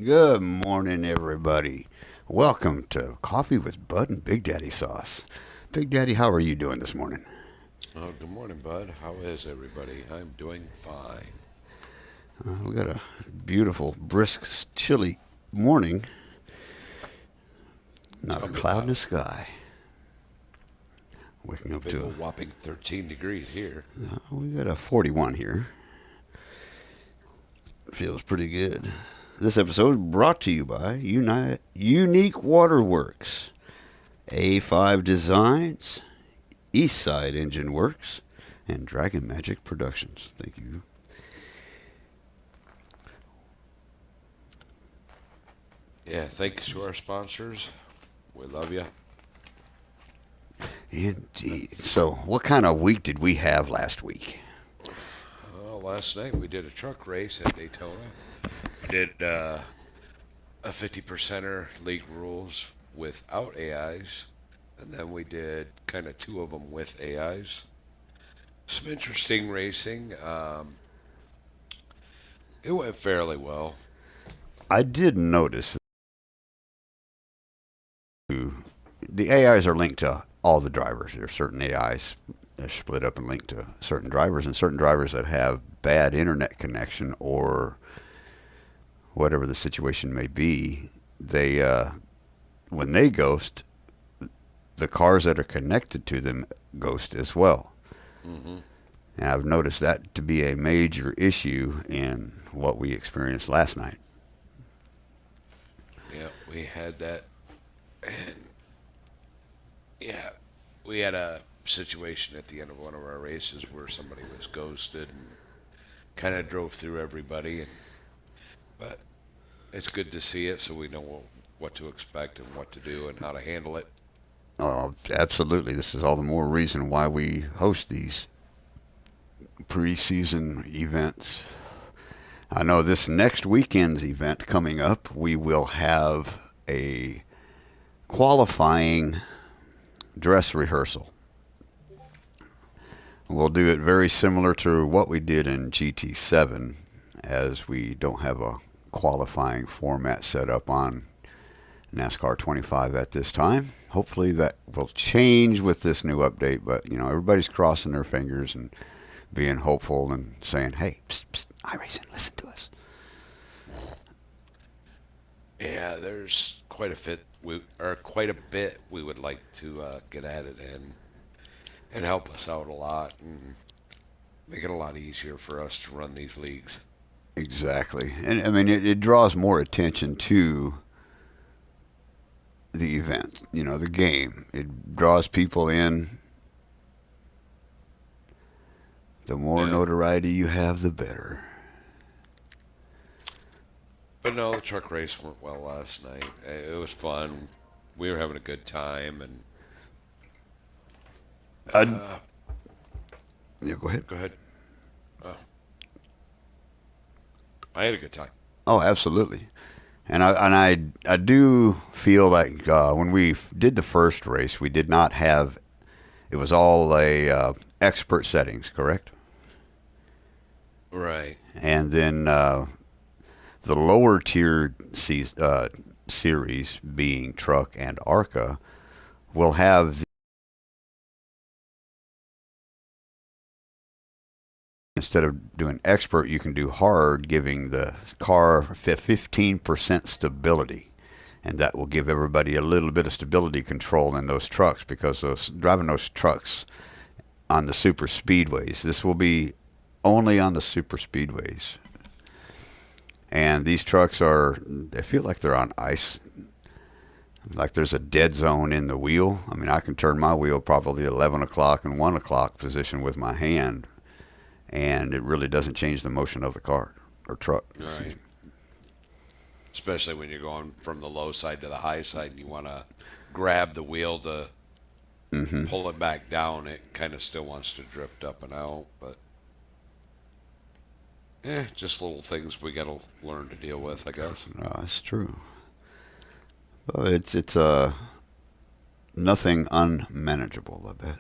Good morning, everybody. Welcome to Coffee with Bud and Big Daddy Sauce. Big Daddy, how are you doing this morning? Oh, good morning, Bud. How is everybody? I'm doing fine. We got a beautiful, brisk, chilly morning. Not a Tell me cloud in about the it. sky. Waking A up big to, old whopping 13 degrees here. we got a 41 here. Feels pretty good. This episode brought to you by Unique Waterworks, A5 Designs, Eastside Engine Works, and Dragon Magic Productions. Thank you. Yeah, thanks to our sponsors. We love you. Indeed. So, what kind of week did we have last week? Well, last night we did a truck race at Daytona. We did a 50%er league rules without AIs, and then we did kind of two of them with AIs. Some interesting racing. It went fairly well. I did notice the AIs are linked to all the drivers. There are certain AIs that are split up and linked to certain drivers, and certain drivers that have bad internet connection or whatever the situation may be. They when they ghost, the cars that are connected to them ghost as well. Hmm. And I've noticed that to be a major issue in what we experienced last night. Yeah, we had that, and yeah, we had a situation at the end of one of our races where somebody was ghosted and kind of drove through everybody. But it's good to see it, so we know what to expect and what to do and how to handle it. Absolutely. This is all the more reason why we host these preseason events. I know this next weekend's event coming up, we will have a qualifying dress rehearsal. We'll do it very similar to what we did in GT7, as we don't have a qualifying format set up on NASCAR 25 at this time. Hopefully that will change with this new update, but everybody's crossing their fingers and being hopeful and saying, "Hey, psst, psst, iRacing, listen to us." Yeah, there's quite a bit we would like to get added in and help us out a lot and make it a lot easier for us to run these leagues. Exactly, and I mean it draws more attention to the event, the game. It draws people in. The more Yeah, notoriety you have, the better. but no, the truck race went well last night. It was fun. We were having a good time, and I uh, Yeah, go ahead. go ahead. Uh, I had a good time. Oh, absolutely. And I do feel like when we did the first race, we did not have it was all a expert settings, correct? Right. And then the lower tier series, being truck and ARCA, will have instead of doing expert, you can do hard, giving the car 15% stability. And that will give everybody a little bit of stability control in those trucks because those driving those trucks on the super speedways. This will be only on the super speedways. And these trucks they feel like they're on ice, like there's a dead zone in the wheel. I mean, I can turn my wheel probably 11 o'clock and 1 o'clock position with my hand, and it really doesn't change the motion of the car or truck. Excuse Right. Especially when you're going from the low side to the high side and you want to grab the wheel to me. Hmm. pull it back down. It kind of still wants to drift up and out, but just little things we got to learn to deal with, I guess. That's true. But it's nothing unmanageable, I bet.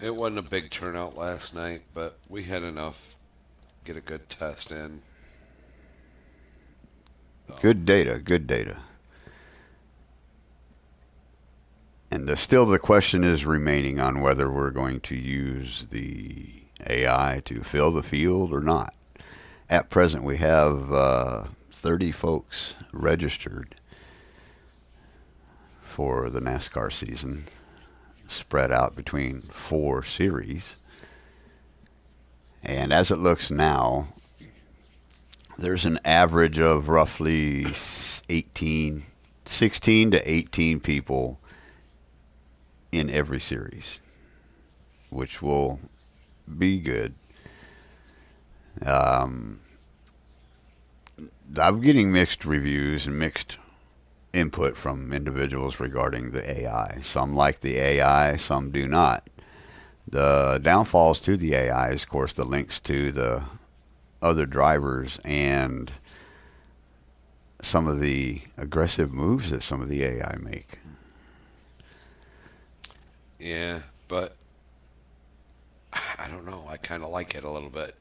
It wasn't a big turnout last night, but we had enough get a good test in. So, Good data, good data. And still the question is remaining on whether we're going to use the AI to fill the field or not. At present, we have 30 folks registered for the NASCAR season, spread out between 4 series. And as it looks now, there's an average of roughly 18, 16 to 18 people in every series, which will be good. Um, I'm getting mixed reviews and mixed input from individuals regarding the AI. Some like the AI, some do not. The downfalls to the AI is, of course, the links to the other drivers and some of the aggressive moves that some of the AI make. yeah, but I don't know. I kind of like it a little bit.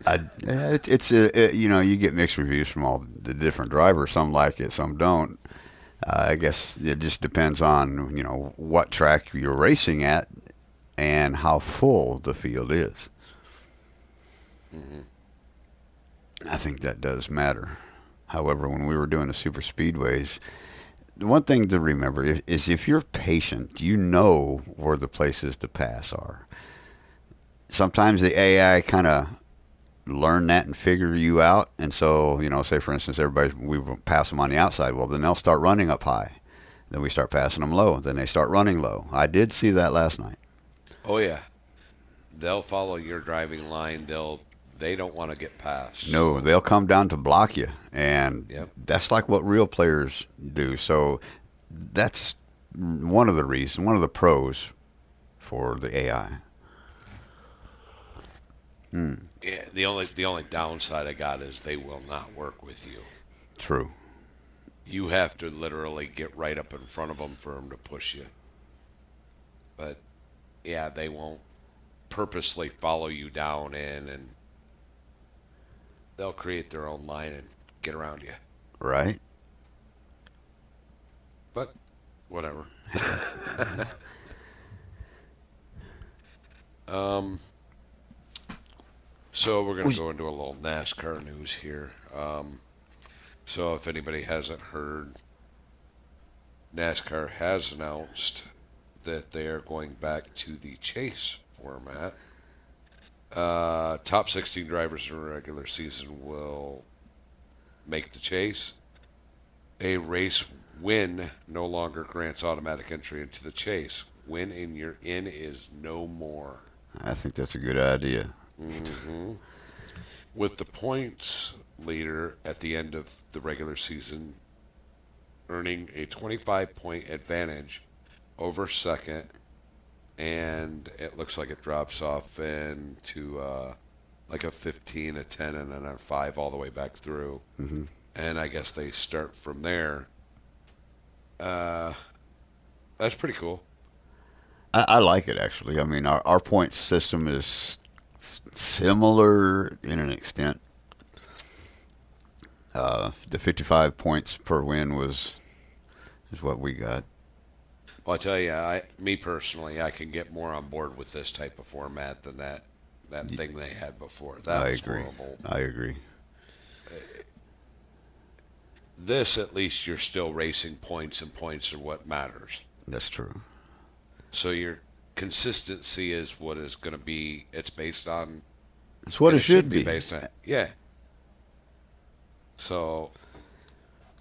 You get mixed reviews from all the different drivers. Some like it, some don't. I guess it just depends on what track you're racing at and how full the field is. Hmm. I think that does matter. However, when we were doing the super speedways, the one thing to remember is if you're patient, you know where the places to pass are. Sometimes the AI kind of learn that and figure you out, and so say for instance, everybody we pass them on the outside. Well, then they'll start running up high. Then we start passing them low. Then they start running low. I did see that last night. Oh yeah, they'll follow your driving line. They don't want to get past. No, So, they'll come down to block you, and yep. that's like what real players do. So that's one of the pros for the AI. Hmm, Yeah, the only downside I got is they will not work with you. true. You have to literally get right up in front of them for them to push you. But yeah, they won't purposely follow you down in, and they'll create their own line and get around you. Right? But whatever. um, so we're gonna We, go into a little NASCAR news here. So if anybody hasn't heard, NASCAR has announced that they are going back to the chase format. Top 16 drivers in a regular season will make the chase. A race win no longer grants automatic entry into the chase. Win in your in is no more. I think that's a good idea. Hmm. With the points leader at the end of the regular season earning a 25 point advantage over second, and it looks like it drops off into like a 15, a 10, and then a 5 all the way back through. Hmm. And I guess they start from there. Uh, that's pretty cool. I like it actually. I mean, our point system is similar in an extent. The 55 points per win is what we got. Well, I tell you, me personally, I can get more on board with this type of format than that thing they had before. That I was agree. horrible. I agree. This, at least, you're still racing points, and points are what matters. That's true. So your consistency is what is going to be. It's based on, It's what and it it should should be be. based on. Yeah. So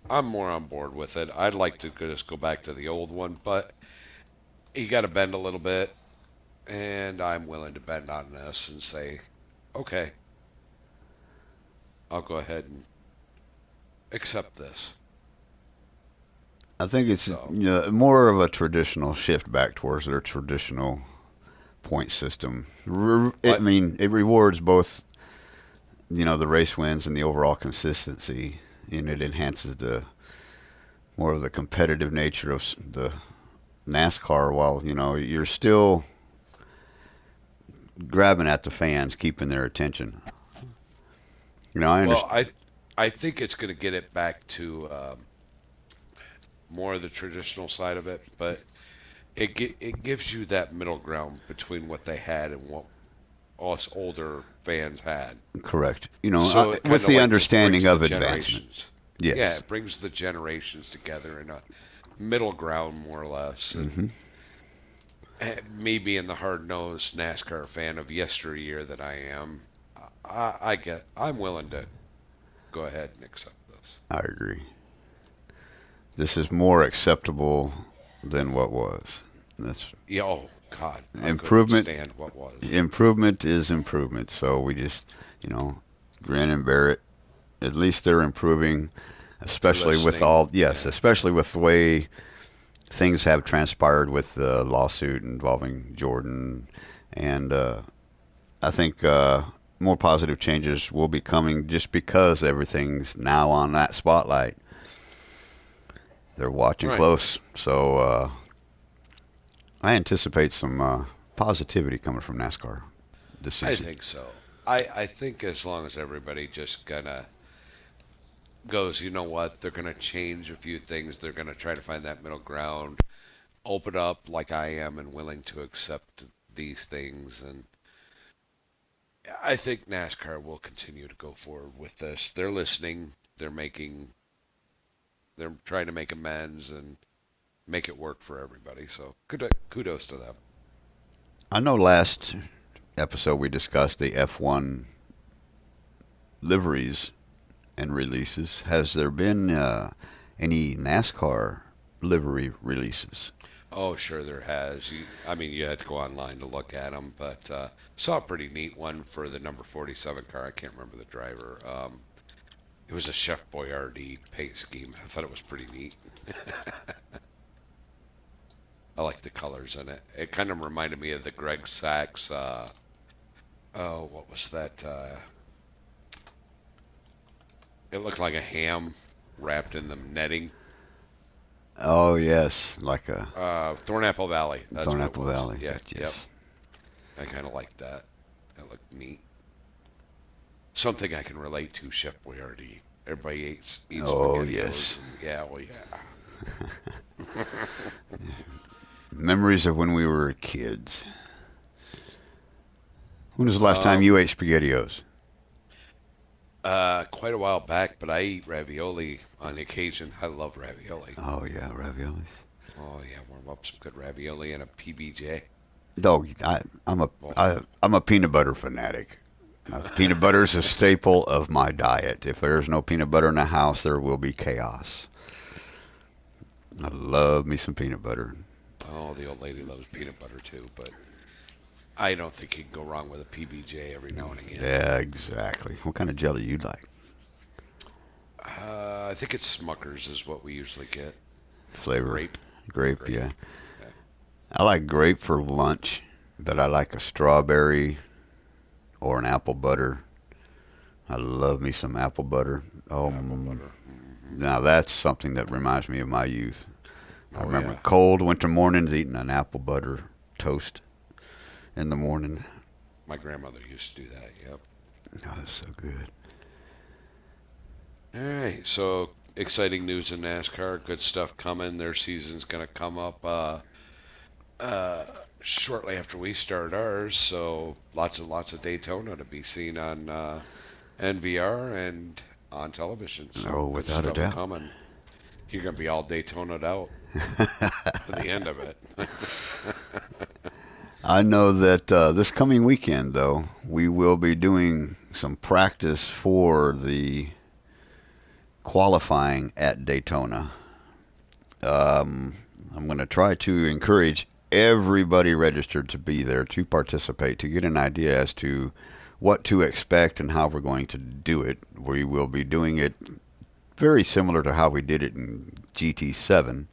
I'm more on board with it. I'd like to just go back to the old one, but you got to bend a little bit, and I'm willing to bend on this and say, okay, I'll go ahead and accept this. I think it's So, more of a traditional shift back towards their traditional point system. I but mean, it rewards both, the race wins and the overall consistency, and it enhances the more of the competitive nature of the NASCAR. While you're still grabbing at the fans, keeping their attention. I well, understand. I think it's going to get it back to more of the traditional side of it, but it gives you that middle ground between what they had and what us older fans had. Correct. So it With kind of the like just understanding brings the of advancement. generations. Yeah, Yes. it brings the generations together in a middle ground, more or less. And Hmm. me being the hard-nosed NASCAR fan of yesteryear that I am, I'm willing to go ahead and accept this. I agree. This is more acceptable than what was. That's Yeah, oh God, I couldn't improvement. stand what was. Improvement is improvement. So we just, you know, grin and bear it. At least they're improving, They're especially with listening. all, yes, Yeah. especially with the way things have transpired with the lawsuit involving Jordan. And I think more positive changes will be coming just because everything's now on that spotlight. They're watching Right. close. So I anticipate some positivity coming from NASCAR this I season. think so. I think as long as everybody just gonna goes, you know what, they're gonna change a few things. They're gonna try to find that middle ground, open up like I am and willing to accept these things. And I think NASCAR will continue to go forward with this. They're listening. They're trying to make amends and make it work for everybody. So kudos to them. I know last episode we discussed the F1 liveries and releases. Has there been any NASCAR livery releases? Oh, sure, there has. I mean, you had to go online to look at them, but saw a pretty neat one for the number 47 car. I can't remember the driver. It was a Chef Boyardee paint scheme. I thought it was pretty neat. I like the colors in it. It kind of reminded me of the Greg Sachs. Oh, what was that? It looked like a ham wrapped in the netting. Oh yes, like a Thornapple Valley. That's what it Thornapple was. Valley. Yeah, yep. Yes. I kind of like that. That looked neat. Something I can relate to, Chef Boyardee. Everybody eats Oh yes. SpaghettiOs, and yeah, well, yeah. Memories of when we were kids. When was the last time you um, ate SpaghettiOs? quite a while back, but I eat ravioli on the occasion. I love ravioli. Oh yeah, raviolis. Oh yeah, warm up some good ravioli and a PBJ. Dog, Oh, I'm a peanut butter fanatic. Peanut butter is a staple of my diet. If there's no peanut butter in the house, there will be chaos. I love me some peanut butter. oh, the old lady loves peanut butter too, but I don't think you can go wrong with a PBJ every now and again. Yeah, exactly. What kind of jelly you like? I think it's Smucker's is what we usually get. Flavor? Grape, Grape, grape. yeah. Yeah, I like grape for lunch, but I like a strawberry or an apple butter. I love me some apple butter. apple butter. Hmm. Now that's something that reminds me of my youth. I Oh remember yeah, cold winter mornings eating an apple butter toast in the morning. my grandmother used to do that. Yep. Oh, that's so good. All right, so exciting news in NASCAR. Good stuff coming. Their season's gonna come up uh, shortly after we start ours. So lots and lots of Daytona to be seen on NVR and on television. So Oh, good without a stuff doubt. coming. You're gonna be all Daytona'd out for the end of it. I know that this coming weekend, though, we will be doing some practice for the qualifying at Daytona. Um, I'm going to try to encourage everybody registered to be there to participate to get an idea as to what to expect and how we're going to do it. We will be doing it very similar to how we did it in GT7,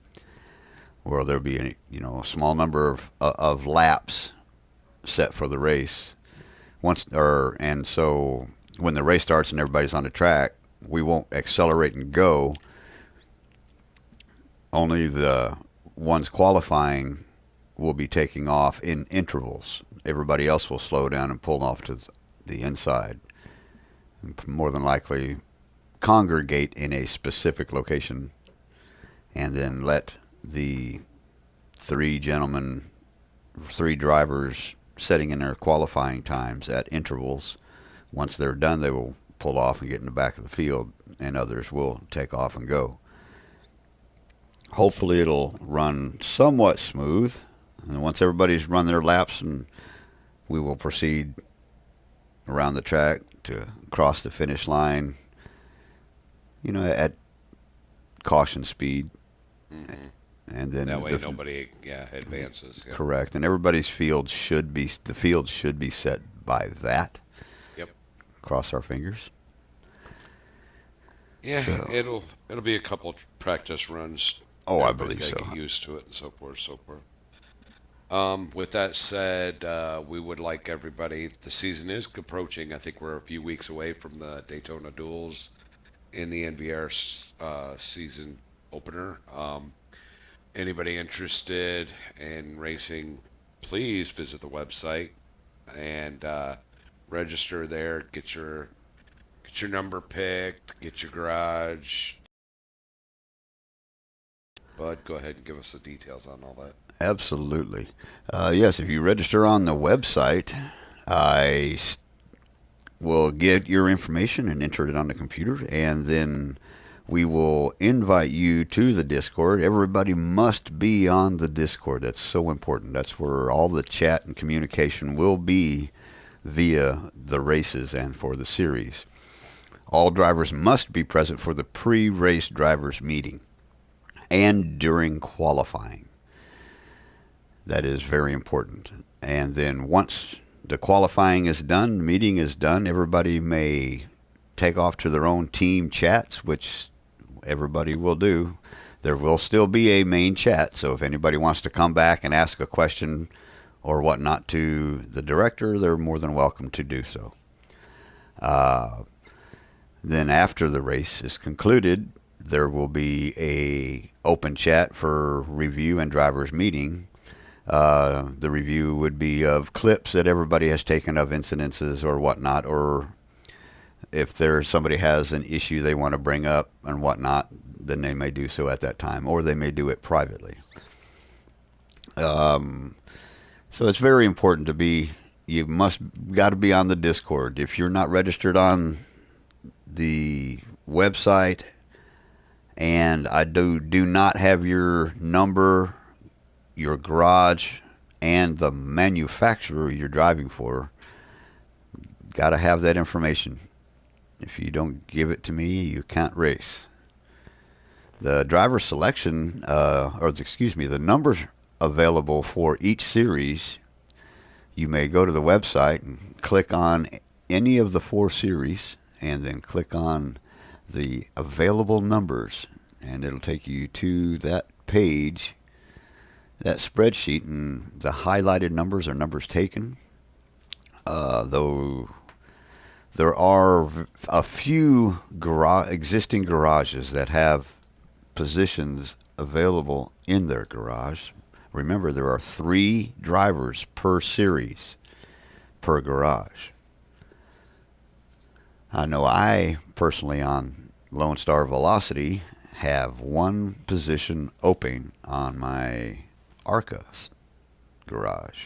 where there'll be a small number of laps set for the race. And so when the race starts and everybody's on the track, we won't accelerate and go. Only the ones qualifying will be taking off in intervals. Everybody else will slow down and pull off to the inside. And more than likely, congregate in a specific location and then let the three gentlemen, three drivers setting in their qualifying times at intervals. Once they're done, they will pull off and get in the back of the field, and others will take off and go. Hopefully, it'll run somewhat smooth. And once everybody's run their laps, and we will proceed around the track to cross the finish line, at caution speed. Hmm. And then That way nobody, yeah, advances. Yep. correct, and everybody's field should be set by that. Yep. Cross our fingers. Yeah, So, it'll be a couple practice runs. oh, I Everybody's believe got to so. get used to it and so forth, so forth. With that said, we would like everybody. The season is approaching. I think we're a few weeks away from the Daytona Duels in the NVR season opener. Anybody interested in racing, please visit the website and register there. Get your number picked. Get your garage. Bud, go ahead and give us the details on all that. Absolutely. Yes, if you register on the website, I will get your information and enter it on the computer, and then we will invite you to the Discord. Everybody must be on the Discord. That's so important. That's where all the chat and communication will be via the races and for the series. All drivers must be present for the pre-race drivers meeting and during qualifying. That is very important. And then once the qualifying is done, the meeting is done, everybody may take off to their own team chats, which everybody will do. There will still be a main chat, so if anybody wants to come back and ask a question or whatnot to the director, they're more than welcome to do so. Uh, then after the race is concluded, there will be a open chat for review and drivers meeting. The review would be of clips that everybody has taken of incidences or whatnot, or if somebody has an issue they want to bring up and whatnot, then they may do so at that time, or they may do it privately. Um, so it's very important to be. You must got to be on the Discord. If you're not registered on the website, and I do not have your number, your garage, and the manufacturer you're driving for, got to have that information. If you don't give it to me, you can't race. The driver selection, the numbers available for each series, you may go to the website and click on any of the four series and then click on the available numbers, and it'll take you to that page, that spreadsheet, and the highlighted numbers are numbers taken. Though there are a few existing garages that have positions available in their garage. Remember, there are 3 drivers per series per garage. I know I personally on Lone Star Velocity have 1 position open on my Arca garage.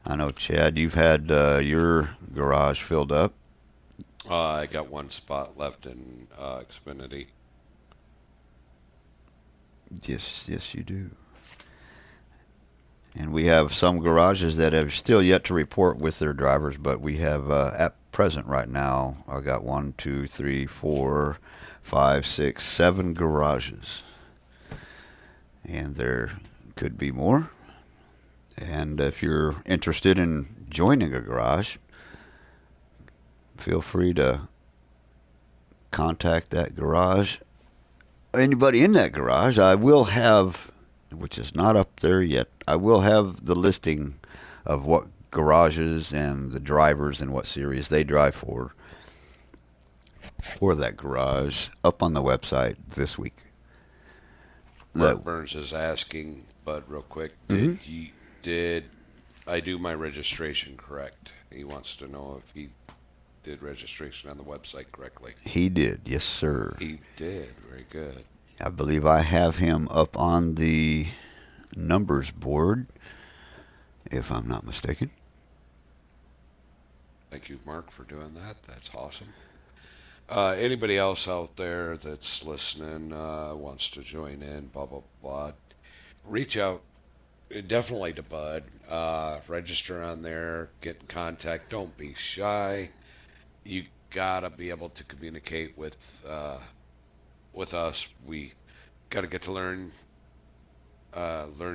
I know, Chad, you've had your garage filled up. I got one spot left in Xfinity. Yes, yes, you do. And we have some garages that have still yet to report with their drivers, but we have at present right now, I got 1, 2, 3, 4, 5, 6, 7 garages. And there could be more. And if you're interested in joining a garage, feel free to contact that garage. Anybody in that garage, I will have, which is not up there yet, I will have the listing of what garages and the drivers and what series they drive for that garage up on the website this week. Mark Burns is asking, Bud, real quick, Mhm. did I do my registration correct? He wants to know if he did registration on the website correctly. He did, yes, sir. He did. Very good. I believe I have him up on the numbers board, if I'm not mistaken. Thank you, Mark, for doing that. That's awesome. Anybody else out there that's listening wants to join in, blah, blah, blah, reach out definitely to Bud. Register on there, get in contact. Don't be shy. You gotta be able to communicate with us. We gotta get to learn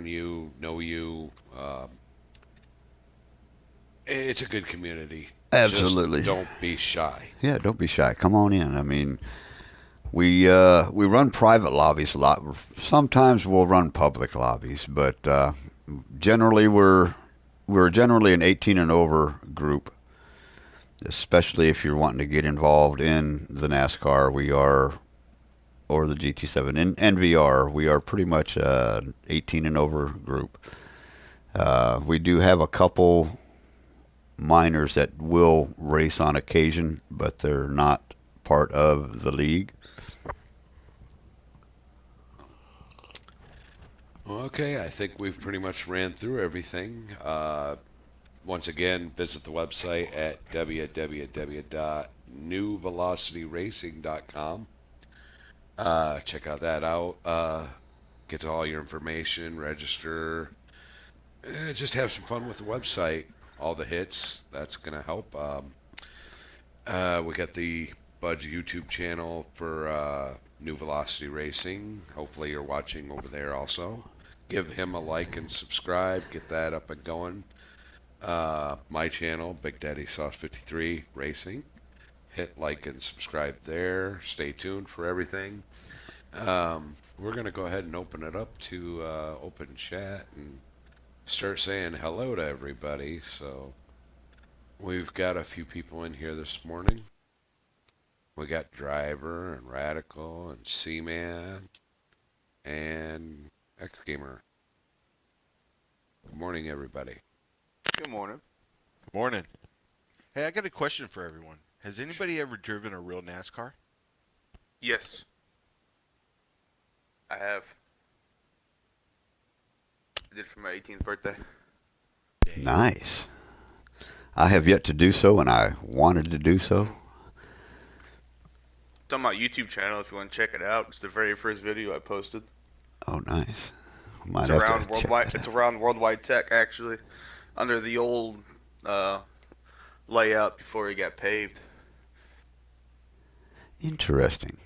you, know you. It's a good community. Just Absolutely. don't be shy. Yeah, don't be shy. Come on in. I mean, we run private lobbies a lot. Sometimes we'll run public lobbies, but generally we're generally an 18 and over group. Especially if you're wanting to get involved in the NASCAR, we are, or the GT7 in NVR, we are pretty much an 18 and over group. We do have a couple minors that will race on occasion, but they're not part of the league. Okay, I think we've pretty much ran through everything. Once again, visit the website at www.newvelocityracing.com. Check out that out. Get all your information, register, just have some fun with the website. All the hits, that's going to help. We got the Bud's YouTube channel for New Velocity Racing. Hopefully you're watching over there also. Give him a like and subscribe. Get that up and going. My channel, Bigdaddysauce 53 Racing. Hit like and subscribe there. Stay tuned for everything. We're going to go ahead and open it up to open chat and start saying hello to everybody. So we've got a few people in here this morning. We got Driver and Radical and Seaman and X Gamer. Good morning, everybody. Good morning. Morning. Hey, I got a question for everyone. Has anybody ever driven a real NASCAR? Yes, I have. I did it for my 18th birthday. Dang. Nice. I have yet to do so, and I wanted to do so. It's on my YouTube channel if you want to check it out. It's the very first video I posted. Oh, nice. Might It's have to around check worldwide. that It's out. around Worldwide Tech actually, under the old layout before he got paved. Interesting.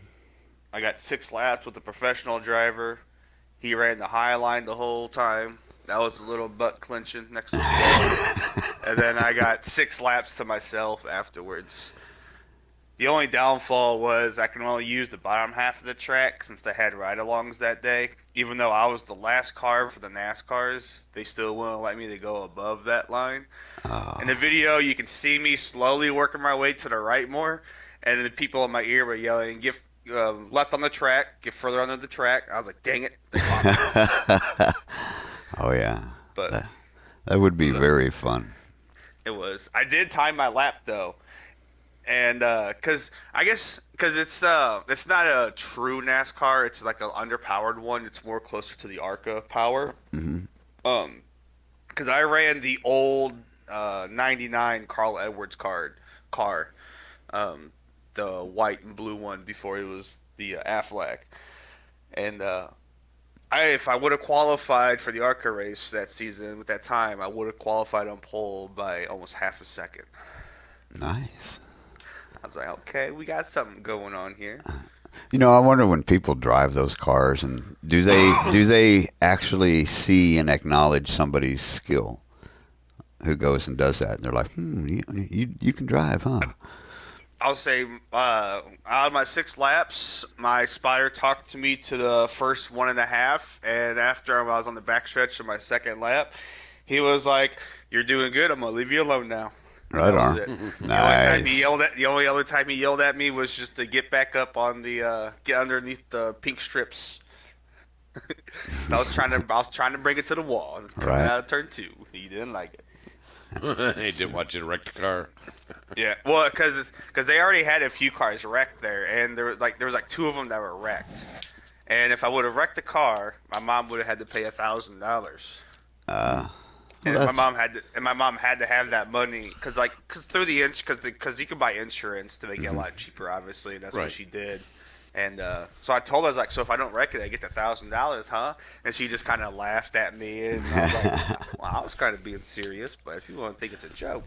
I got 6 laps with a professional driver. He ran the high line the whole time. That was a little butt clenching next to the wall. And then I got 6 laps to myself afterwards. The only downfall was I can only use the bottom half of the track since they had ride-alongs that day. Even though I was the last car for the NASCARs, they still wouldn't let me to go above that line. In the video, you can see me slowly working my way to the right more, and the people in my ear were yelling, "Get left on the track, get further under the track." I was like, "Dang it!" They caught me. Oh, yeah. But That would be very fun. it was. I did time my lap though. And because it's not a true NASCAR, it's like an underpowered one. It's more closer to the ARCA power. Hmm. Because I ran the old '99 Carl Edwards car, the white and blue one before it was the Aflac. And if I would have qualified for the ARCA race that season with that time, I would have qualified on pole by almost half a second. Nice. I was like, okay, we got something going on here. You know, I wonder when people drive those cars, and do they actually see and acknowledge somebody's skill who goes and does that? And they're like, you can drive, huh? I'll say, out of my 6 laps, my spotter talked to me to the first 1.5, and after I was on the backstretch of my second lap, he was like, "You're doing good. I'm gonna leave you alone now." Right That was on. it. Nice. The only other time he yelled at me was just to get back up on the get underneath the pink strips. So I was trying to bring it to the wall coming Right. out of turn 2. He didn't like it. They didn't want you to wreck the car. Yeah, well, because they already had a few cars wrecked there, and there was like two of them that were wrecked. And if I would have wrecked the car, my mom would have had to pay $1,000. Uh, well, And my that's mom had to have that money because through the because you could buy insurance to make it a lot cheaper, obviously, and that's what Right. she did. And so I told her, I was like, so if I don't wreck it, I get the $1,000, huh? And she just kind of laughed at me, and I was like, well, I was kind of being serious, but if you want to think it's a joke.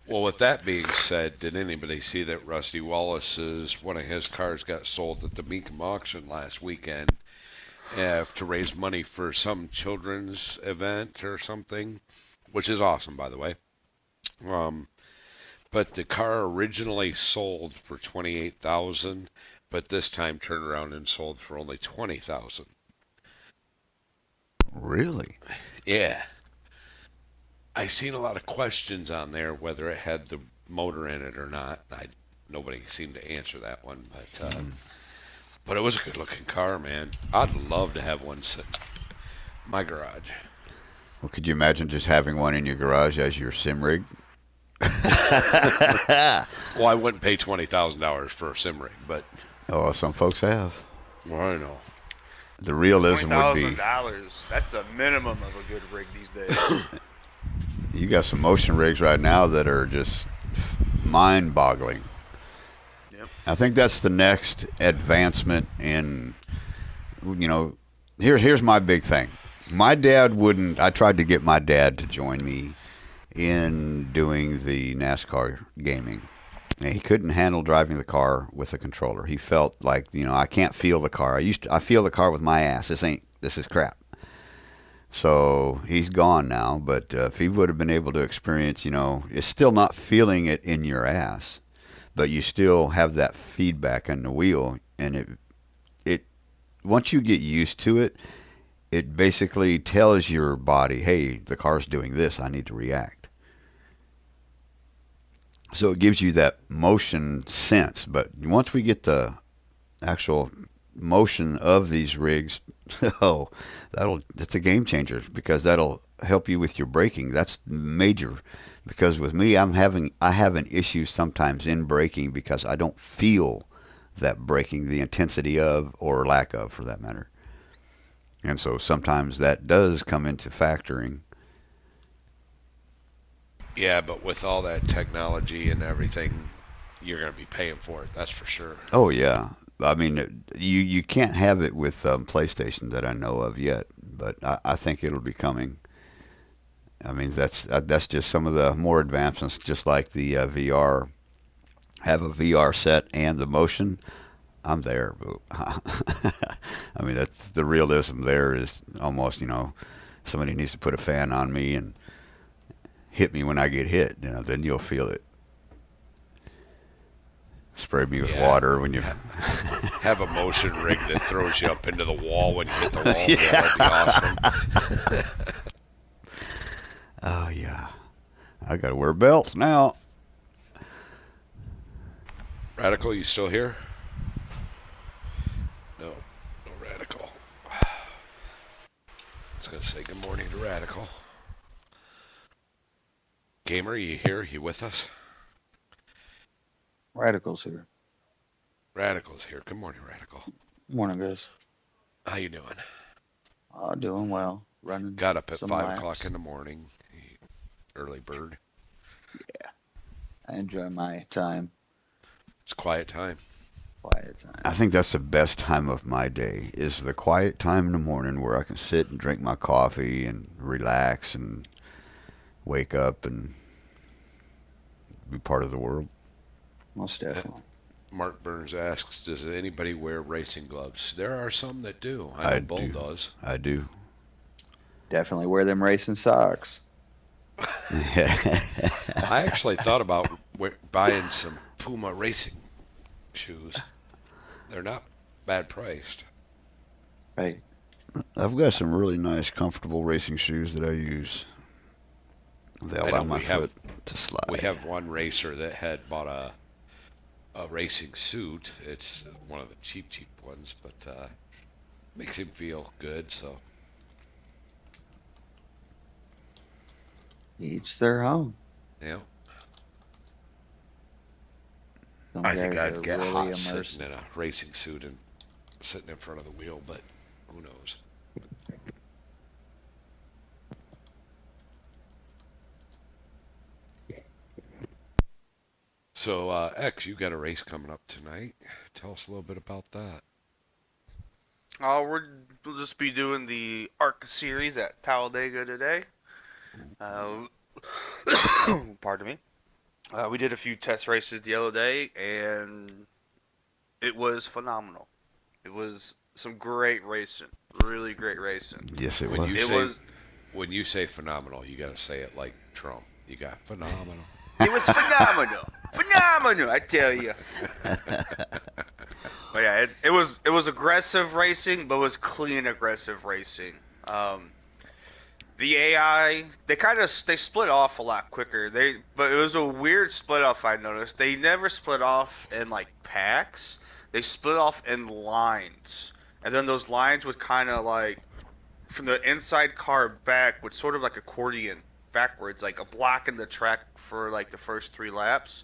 Well, with that being said, did anybody see that Rusty Wallace's one of his cars got sold at the Meekum auction last weekend to raise money for some children's event or something, which is awesome, by the way. But the car originally sold for 28,000, but this time turned around and sold for only 20,000. really. Yeah. I seen a lot of questions on there whether it had the motor in it or not. Nobody seemed to answer that one, but it was a good looking car, man. I'd love to have one sit in my garage. Well, could you imagine just having one in your garage as your sim rig? Well, I wouldn't pay $20,000 for a sim rig, but Oh, some folks have. well, I know. The twenty realism would thousand be dollars. That's a minimum of a good rig these days. you got some motion rigs right now that are just mind boggling. Yep. I think that's the next advancement in, you know, here's my big thing. My dad wouldn't, I tried to get my dad to join me in doing the NASCAR gaming. And he couldn't handle driving the car with a controller. He felt like, I can't feel the car. I feel the car with my ass. This is crap. So he's gone now, but if he would have been able to experience, it's still not feeling it in your ass, but you still have that feedback on the wheel, and it once you get used to it, it basically tells your body, hey, the car's doing this, I need to react. So it gives you that motion sense, but once we get the actual motion of these rigs, oh, that's a game changer because that'll help you with your braking. That's major because with me, I have an issue sometimes in braking because I don't feel that braking, the intensity of or lack of, for that matter. And so sometimes that does come into factoring. Yeah, but with all that technology and everything, you're going to be paying for it. That's for sure. Oh yeah, I mean you can't have it with PlayStation that I know of yet, but I think it'll be coming. I mean that's just some of the more advancements, just like the VR. Have a VR set and the motion. I'm there. I mean that's the realism. There is almost somebody needs to put a fan on me and hit me when I get hit. Then you'll feel it. Spray me with Yeah. water when you. Have a motion rig that throws you up into the wall when you hit the wall. Yeah. That'd be awesome. Oh yeah, I gotta wear belts now. Radical, you still here? No, no Radical. I was going to say good morning to Radical. Gamer, you here? You with us? Radicals here. Radical's here. Good morning, Radical. Morning, guys. How you doing? Doing well. Running Got up at some 5 laps. o'clock in the morning. Early bird. I enjoy my time, It's quiet time. quiet time. I think that's the best time of my day is the quiet time in the morning where I can sit and drink my coffee and relax and wake up and be part of the world. Most definitely. Mark Burns asks, does anybody wear racing gloves? There are some that do. I know I Bull do. does. I do. Definitely wear them racing socks. I actually thought about buying some Puma racing shoes. They're not bad priced. Right. I've got some really nice, comfortable racing shoes that I use. They I allow know my we have- foot to slide. We have one racer that had bought a racing suit. It's one of the cheap ones, but makes him feel good. So Each their own. Yeah. Some I think guys are I'd get really hot immersed. sitting in a racing suit and sitting in front of the wheel, but who knows? So, X, you got a race coming up tonight. Tell us a little bit about that. We'll just be doing the ARC series at Talladega today. Uh, pardon me. We did a few test races the other day, and it was phenomenal. It was some great racing, really great racing. Yes, it When was. you It say was when you say phenomenal, you got to say it like Trump. You got phenomenal. it was phenomenal, phenomenal. I tell you. But yeah, it was aggressive racing, but it was clean aggressive racing. The AI they split off a lot quicker. But it was a weird split off I noticed. They never split off in like packs. They split off in lines, and then those lines would kind of like from the inside car back would sort of like accordion backwards, like a block in the track for like the first 3 laps.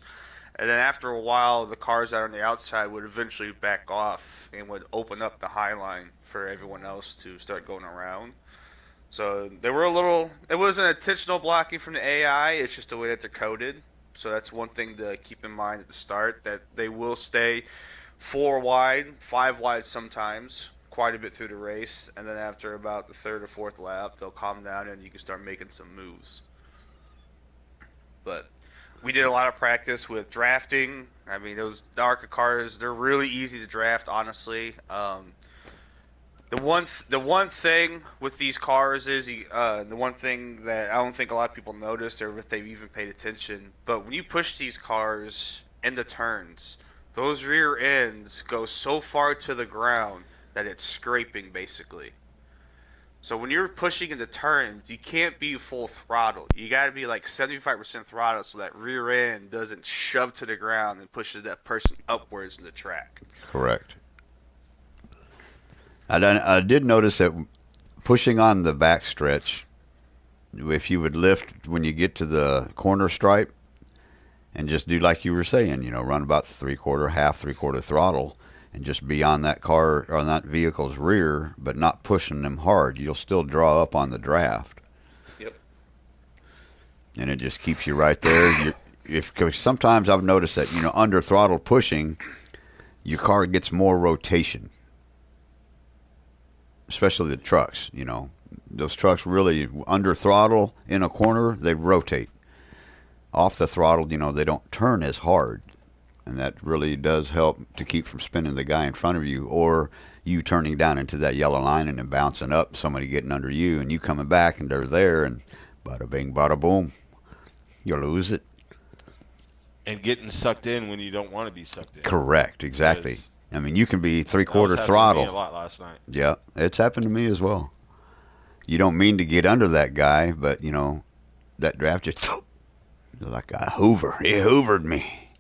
And then after a while, the cars that are on the outside would eventually back off and would open up the high line for everyone else to start going around. So they were a little. It wasn't intentional blocking from the AI. It's just the way that they're coded. So that's one thing to keep in mind at the start, that they will stay 4 wide, 5 wide sometimes, quite a bit through the race, and then after about the third or fourth lap, they'll calm down and you can start making some moves. But we did a lot of practice with drafting. I mean, those ARCA cars, they're really easy to draft, honestly. The one thing with these cars is the one thing that I don't think a lot of people notice, or if they've even paid attention, but when you push these cars into turns, those rear ends go so far to the ground that it's scraping basically. So when you're pushing into turns, you can't be full throttle. You got to be like 75% throttle so that rear end doesn't shove to the ground and pushes that person upwards in the track. Correct. I did notice that pushing on the back stretch, if you would lift when you get to the corner stripe and just do like you were saying, run about three-quarter throttle and just be on that car or on that vehicle's rear, but not pushing them hard. You'll still draw up on the draft. Yep. And it just keeps you right there. Cause sometimes I've noticed that, under throttle pushing, your car gets more rotation, especially the trucks. Those trucks really under throttle in a corner, they rotate. Off the throttle, they don't turn as hard, and that really does help to keep from spinning the guy in front of you, or you turning down into that yellow line and then bouncing up, somebody getting under you, and you coming back and they're there, and bada bing, bada boom, you lose it. And getting sucked in when you don't want to be sucked in. Correct, exactly. I mean, you can be That was three-quarter happening to me a throttle. lot last night. Yeah, it's happened to me as well. You don't mean to get under that guy, but that draft just like a hoover. He hoovered me.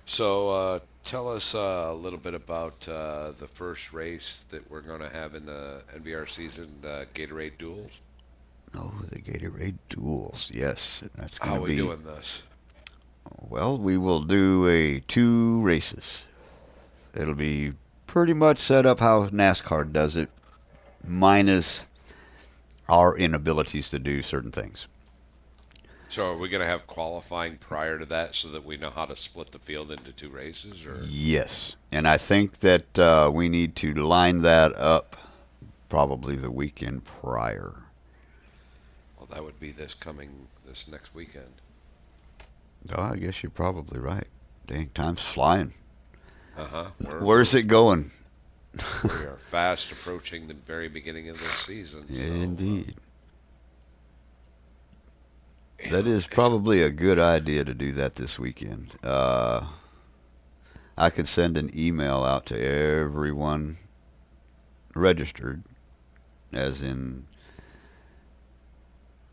So, tell us a little bit about the first race that we're going to have in the NVR season, the Gatorade Duels. Oh, the Gatorade Duels. Yes, that's going How to are we be. doing this? Well, we will do 2 races. It'll be pretty much set up how NASCAR does it, minus our inabilities to do certain things. So, are we going to have qualifying prior to that so that we know how to split the field into 2 races? Or Yes, and I think that we need to line that up probably the weekend prior. well, that would be this next weekend. Oh, I guess you're probably right. Dang, time's flying. Uh-huh. Where's it going? We are fast approaching the very beginning of this season. So, Indeed. That is probably a good idea to do that this weekend. I could send an email out to everyone registered, as in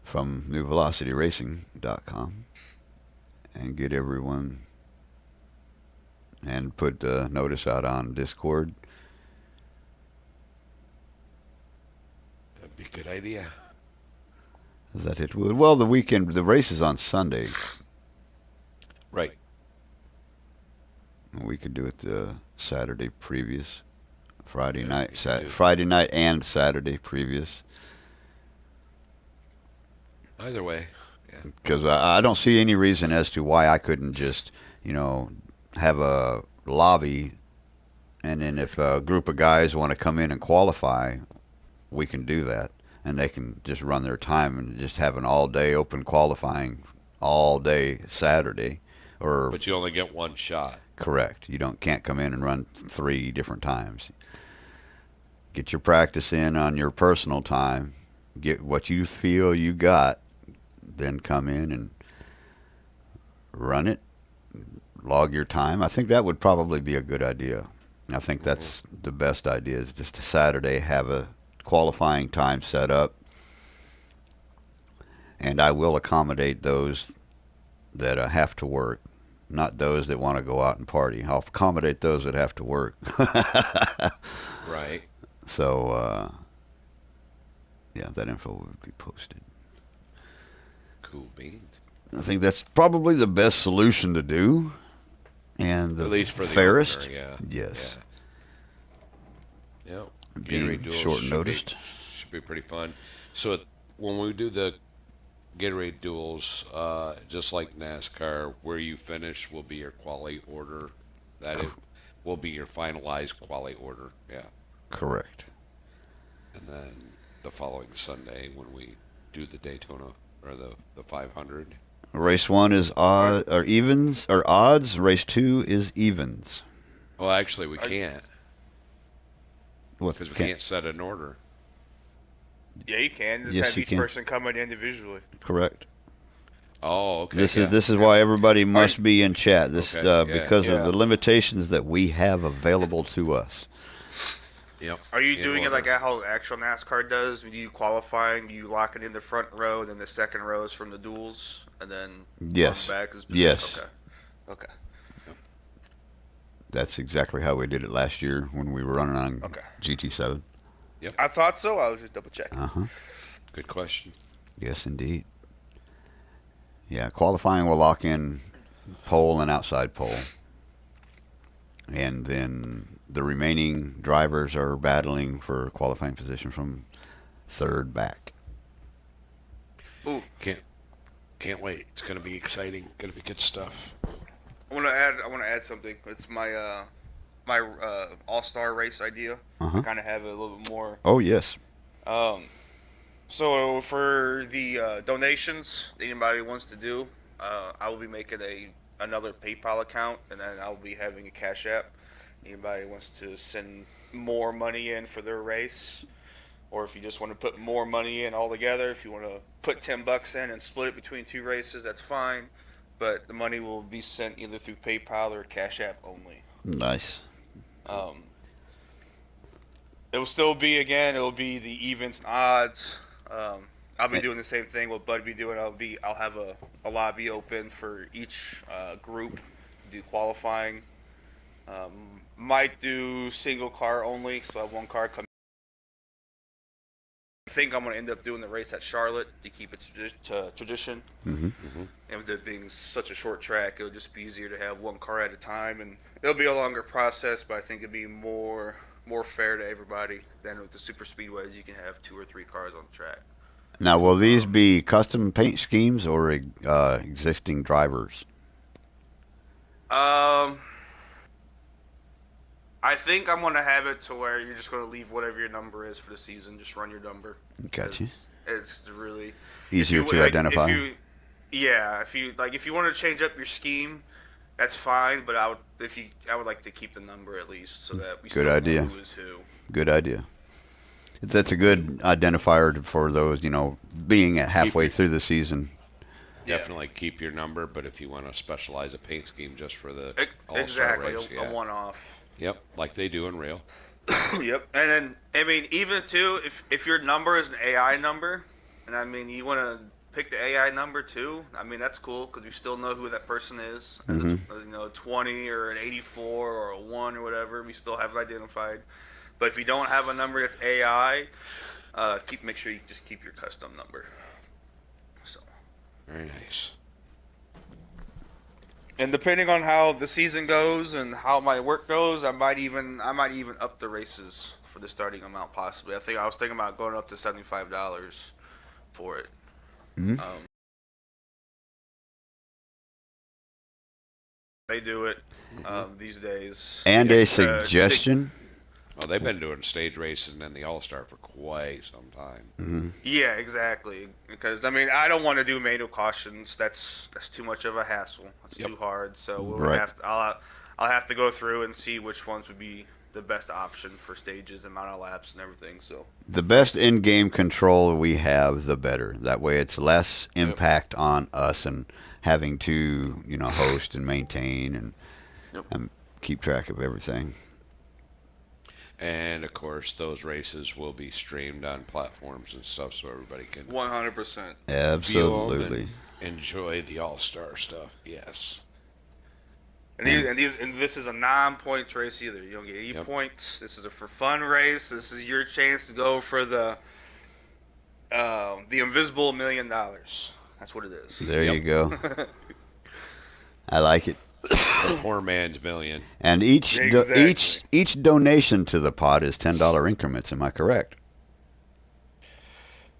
from newvelocityracing.com, and get everyone and put a notice out on Discord. that'd be a good idea. That it would. Well, the weekend, the race is on Sunday. Right. We could do it the Saturday previous, Friday Yeah, night, you could do Friday night and Saturday previous. either way. Yeah. Because I don't see any reason as to why I couldn't just, you know, have a lobby, and then if a group of guys want to come in and qualify, we can do that, and they can just run their time and just have an all-day open qualifying all day Saturday, or But you only get one shot. correct. You don't can't come in and run 3 different times. Get your practice in on your personal time. Get what you feel you got, then come in and run it. Log your time. I think that would probably be a good idea. I think that's the best idea is just a Saturday have a qualifying time set up, and I will accommodate those that have to work, not those that want to go out and party. I'll accommodate those that have to work. Right. So, yeah, that info will be posted. Cool beans. I think that's probably the best solution to do, and the At least for the fairest. opener, yeah. Yes. Yeah. Yep. Being Gatorade duels short noticed. should be pretty fun. So when we do the Gatorade duels, just like NASCAR, where you finish will be your quality order. That it will be your finalized quality order. Yeah. Correct. And then the following Sunday when we do the Daytona or the 500. Race 1 is odd or evens or odds. Race 2 is evens. Well, actually, we can't What? because we can't set an order. Yeah, you can. Just Yes, have you each can. person come in individually. Correct. Oh, okay. This yeah, is yeah. why everybody must be in chat. This Okay, yeah, because yeah. of the limitations that we have available to us. Yep. Are you In doing it order. like how actual NASCAR does? Do you qualifying? Do you lock it in the front row, then the second row is from the duels, and then Yes. on the back is Yes. Okay. Okay. That's exactly how we did it last year when we were running on Okay. GT7. I thought so. I was just double checking. Uh-huh. Good question. Yes, indeed. Yeah, qualifying will lock in pole and outside pole. And then the remaining drivers are battling for qualifying position from third back. Ooh, Can't wait. It's gonna be exciting. Gonna be good stuff. I want to add something. It's my all-star race idea. Uh-huh. I kind of have it a little bit more. Oh, yes. So for the donations that anybody wants to do, I will be making another PayPal account, and then I'll be having a Cash App. Anybody wants to send more money in for their race, or if you just want to put more money in altogether, if you want to put $10 in and split it between 2 races, that's fine. But the money will be sent either through PayPal or Cash App only. Nice. It will still be, again, it will be the evens and odds. I'll be doing the same thing. What Bud be doing, I'll have a lobby open for each group to do qualifying. Might do single car only, so I have one car come. I think I'm going to end up doing the race at Charlotte to keep it tradition. Mm-hmm. And with it being such a short track, it'll just be easier to have one car at a time, and it'll be a longer process, but I think it'd be more fair to everybody than with the super speedways. You can have 2 or 3 cars on the track. Now, will these be custom paint schemes or existing drivers? I think I'm going to have it to where you're just going to leave whatever your number is for the season. Just run your number. Gotcha. It's really Easier to identify. If you want to change up your scheme, that's fine. But I would like to keep the number at least so that we Good still idea. know who is who. Good idea. That's a good identifier for those, being at halfway through the season. Definitely keep your number, but if you want to specialize a paint scheme just for the all-star Exactly, race, a one-off. Yep, like they do in rail. Yep, and then even too, if your number is an AI number, and you want to pick the AI number too, that's cool because we still know who that person is. As a 20 or an 84 or a 1 or whatever, we still have it identified. But if you don't have a number that's AI, make sure you just keep your custom number. Very nice. And depending on how the season goes and how my work goes, I might even up the races for the starting amount possibly. I was thinking about going up to $75 for it. Mhm. They do it Mm-hmm. these days. And Yeah, a suggestion. Well, they've been doing stage racing and the All Star for quite some time. Hmm. yeah, exactly. Because I mean, I don't want to do manual cautions. That's too much of a hassle. That's Yep. too hard. So we'll Right. have to, I'll have to go through and see which ones would be the best option for stages, amount of laps, and everything. So The best in-game control we have, the better. That way, it's less Yep. impact on us and having to, host and maintain Yep. and keep track of everything. And of course, those races will be streamed on platforms and stuff, so everybody can 100%. view them Absolutely. and enjoy the All Star stuff. Yes. And this is a non-points race either. You don't get any Yep. points. This is a for fun race. This is your chance to go for the invisible $1 million. That's what it is. There Yep. you go. I like it. The poor man's million. And Exactly. each donation to the pot is $10 increments. Am I correct?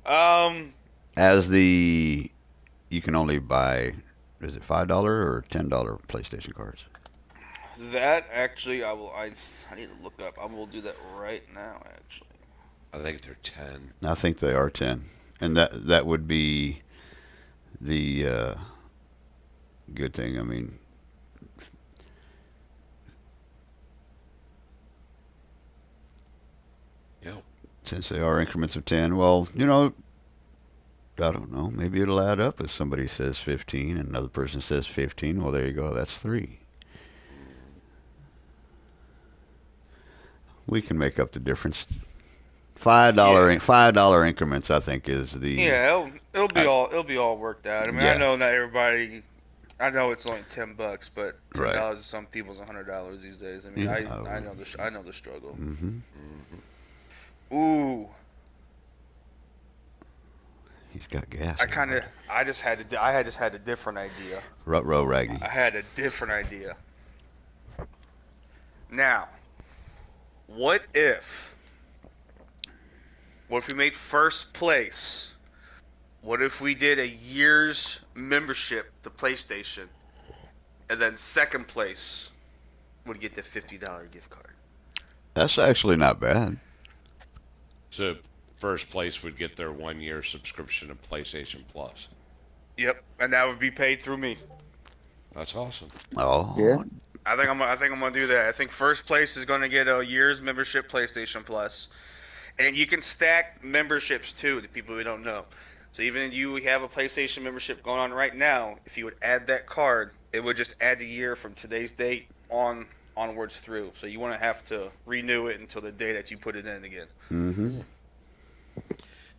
Um, You can only buy, is it $5 or $10 PlayStation cards? that actually, I need to look up. I will do that right now. Actually, I think they're 10. I think they are 10, and that would be the good thing. I mean, Yep. since they are increments of 10, well, I don't know. Maybe it'll add up if somebody says 15 and another person says 15. Well, there you go. That's 3. We can make up the difference. $5 increments, I think, is the yeah, I- it'll be all worked out. I mean, I yeah. know not everybody. I know it's only $10, but Right. $10 to some people is $100 these days. I mean, Yeah. I know the struggle. Mm-hmm. Mm-hmm. Ooh, He's got gas. I just had a different idea. Rut-row raggy. I had a different idea. Now, what if we made first place? What if we did a year's membership to PlayStation, and then second place would get the $50 gift card? That's actually not bad. So first place would get their 1 year subscription to PlayStation Plus. Yep, and that would be paid through me. That's awesome. Oh, Yeah. I think I'm gonna do that. I think first place is gonna get a year's membership PlayStation Plus, and you can stack memberships too to people who don't know. So even if you have a PlayStation membership going on right now, if you would add that card, it would just add a year from today's date onwards through. So you wouldn't have to renew it until the day that you put it in again. Mm-hmm.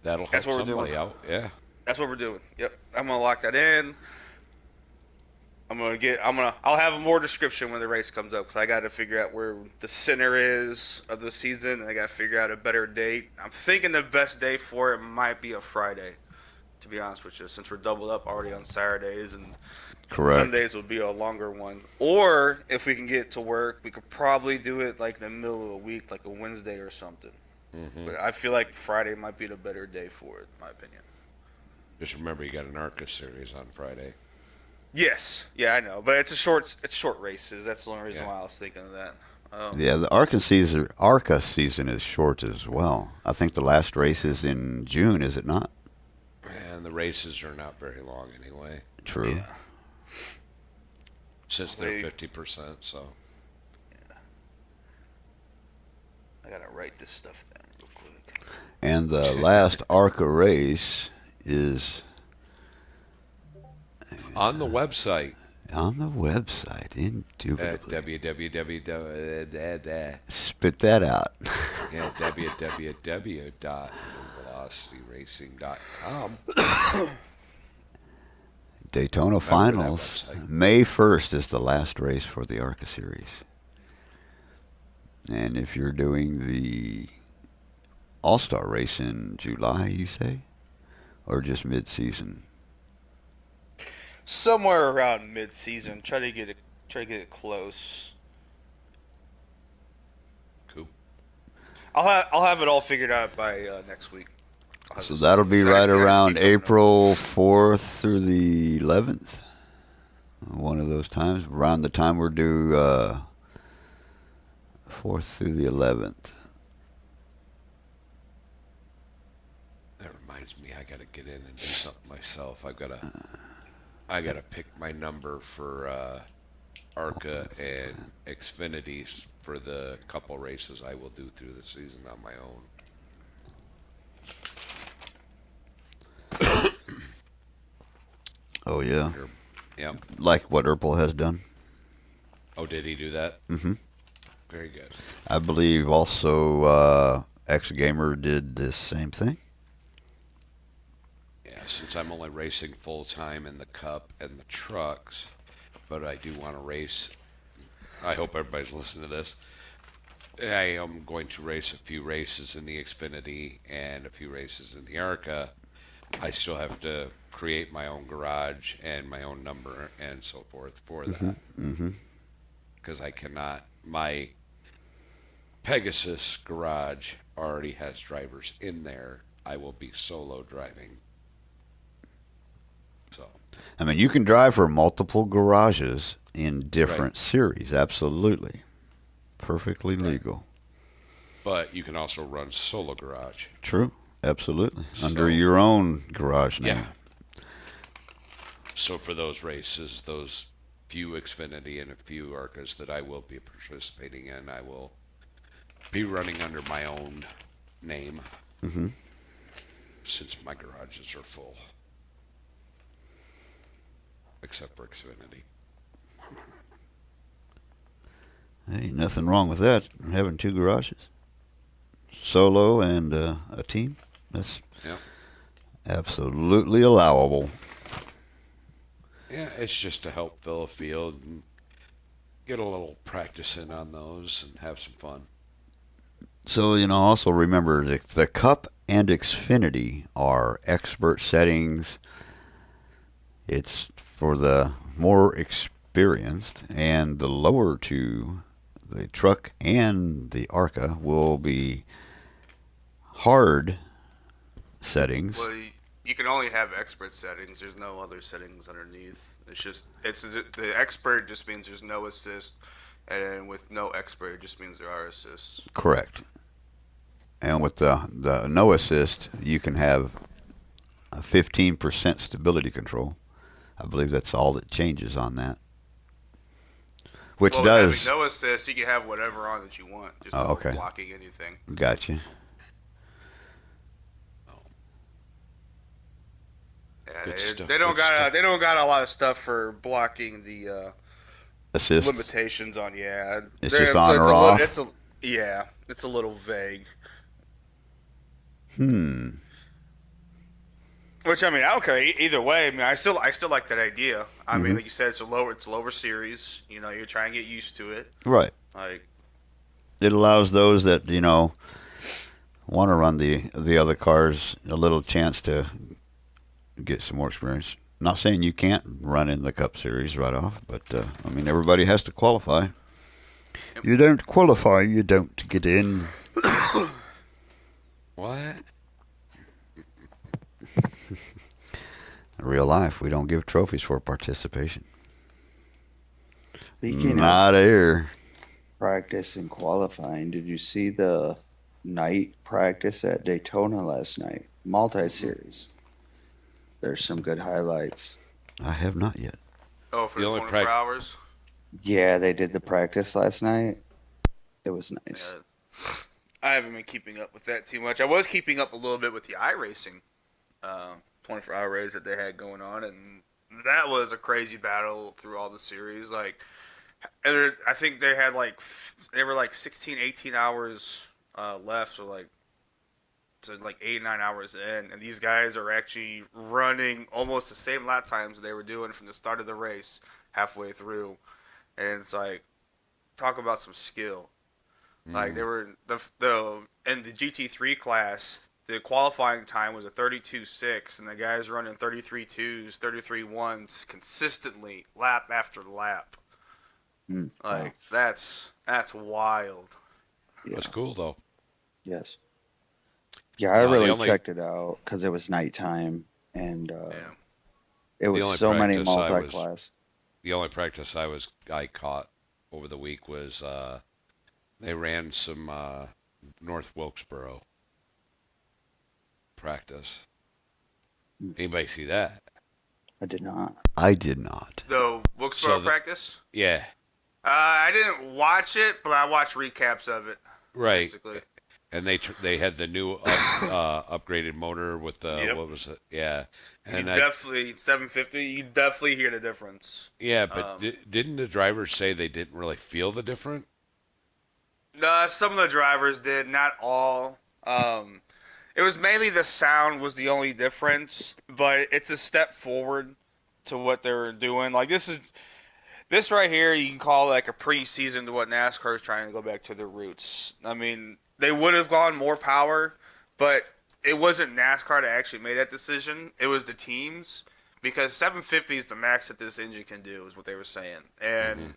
That'll help That's what we're somebody doing. out. Yeah. That's what we're doing. Yep, I'm gonna lock that in. I'll have more description when the race comes up because I got to figure out where the center is of the season. And I got to figure out a better date. I'm thinking the best day for it might be a Friday, to be honest with you, since we're doubled up already on Saturdays and Correct. Sundays would be a longer one. Or if we can get it to work, we could probably do it like the middle of a week, like a Wednesday or something. Mm-hmm. But I feel like Friday might be the better day for it, in my opinion. Just remember, you got an ARCA series on Friday. Yes, yeah, I know, but it's short races. That's the only reason Yeah. why I was thinking of that. Yeah, the ARCA season is short as well. I think the last race is in June, is it not? And the races are not very long anyway, True. Yeah. since they're They- 50%. So I gotta write this stuff down real quick. And the last ARCA race is on the website on the website, at indubitably. www. Spit that out. Yeah, www.velocityracing.com. Daytona Remember that Finals, website. May 1st is the last race for the ARCA series. And if you're doing the All-Star race in July, you say? Or just mid-season? somewhere around mid-season. Try to get it close. Cool. I'll have it all figured out by next week. So that'll be right around April 4th through the 11th. One of those times, around the time we're due 4th through the 11th. That reminds me, I gotta get in and do something myself. I gotta pick my number for ARCA and Xfinity for the couple races I will do through the season on my own. Oh, yeah. Yeah. Like what Urpel has done. Oh, did he do that? Mm-hmm. Very good. I believe also X-Gamer did this same thing. Yeah, since I'm only racing full-time in the Cup and the trucks, but I do want to race. I hope everybody's listening to this. I am going to race a few races in the Xfinity and a few races in the ARCA. I still have to create my own garage and my own number and so forth for that. Mm-hmm. Because I cannot. My Pegasus garage already has drivers in there. I will be solo driving. So. I mean, you can drive for multiple garages in different series. Absolutely. Perfectly legal. But you can also run solo garage. True. Absolutely. Under your own garage name. Yeah. So for those races, those few Xfinity and a few ARCAs that I will be participating in, I will be running under my own name. Mm-hmm. Since my garages are full. Except for Xfinity. Hey, nothing wrong with that. Having two garages. Solo and a team. That's absolutely allowable. Yeah, it's just to help fill a field and get a little practice in on those and have some fun. So, also remember the Cup and Xfinity are expert settings. It's for the more experienced, and the lower two, the truck and the ARCA, will be hard settings. Well, you can only have expert settings. There's no other settings underneath. The expert just means there's no assist, and with no expert, it just means there are assists. Correct. And with the no assist, you can have a 15% stability control. I believe that's all that changes on that. Which does. Having no assist, you can have whatever on that you want. Just no blocking anything. Gotcha. Yeah, they don't got a lot of stuff for blocking the assist limitations on. Yeah, it's just on or off. It's a little vague. Which I mean, I don't care either way. I mean, I still like that idea. I mean, like you said, it's lower series. You're trying to get used to it. Right. Like it allows those that want to run the other cars a little chance to get some more experience. Not saying you can't run in the Cup Series right off, but I mean everybody has to qualify. Yep. You don't qualify, you don't get in. What? In real life, we don't give trophies for participation. Speaking Not here. Practice and qualifying. Did you see the night practice at Daytona last night? Multi-series. There's some good highlights. I have not yet. Oh, for the 24 hours? Yeah, they did the practice last night. It was nice. I haven't been keeping up with that too much. I was keeping up a little bit with the iRacing 24-hour race that they had going on, and that was a crazy battle through all the series. Like, I think they were like 16, 18 hours left, so like 8, 9 hours in, and these guys are actually running almost the same lap times they were doing from the start of the race halfway through, and it's like, talk about some skill. Like they were in the GT3 class, the qualifying time was a 32.6, and the guys running 33.2s, 33.1s consistently, lap after lap. Wow. Like that's wild. Yeah. That's cool though. Yes. Yeah, I The really only- checked it out because it was nighttime, and Yeah. it was only so many practice I was- multi-class. The only practice I caught over the week was they ran some North Wilkesboro practice. Anybody see that? I did not. I did not. The Wilkesboro practice? practice? Yeah, I didn't watch it, but I watched recaps of it. right. Basically. And they had the new upgraded motor with the Yep. what was it? Yeah, You and definitely 750. You definitely hear the difference. yeah, but didn't the drivers say they didn't really feel the difference? Some of the drivers did, not all. It was mainly the sound was the only difference, but it's a step forward to what they were doing. Like this right here, you can call like a preseason to what NASCAR is trying to go back to their roots. I mean, they would have gone more power, but it wasn't NASCAR that actually made that decision. It was the teams, because 750 is the max that this engine can do, is what they were saying. And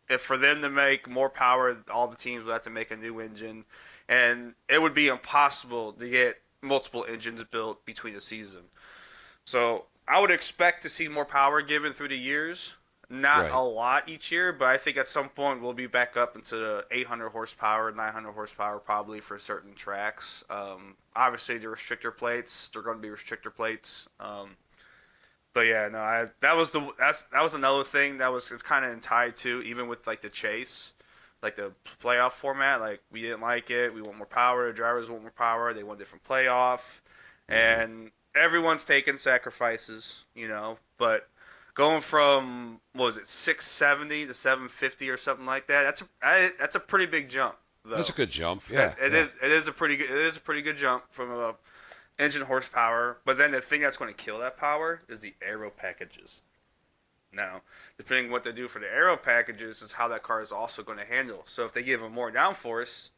if for them to make more power, all the teams would have to make a new engine, and it would be impossible to get multiple engines built between the season. So I would expect to see more power given through the years. Not Right. a lot each year, but I think at some point we'll be back up into the 800 horsepower, 900 horsepower probably for certain tracks. Obviously, the restrictor plates, they're going to be restrictor plates. But yeah, no, that was another thing that was kind of tied to, even with like the chase, like the playoff format. Like we didn't like it. We want more power. The drivers want more power. They want different playoff, and everyone's taking sacrifices, But going from what was it 670 to 750 or something like that, that's a pretty big jump. Though. That's a good jump. Yeah, It is a pretty good jump from a engine horsepower, but then the thing that's going to kill that power is the aero packages. Now, depending on what they do for the aero packages is how that car is also going to handle. So if they give them more downforce,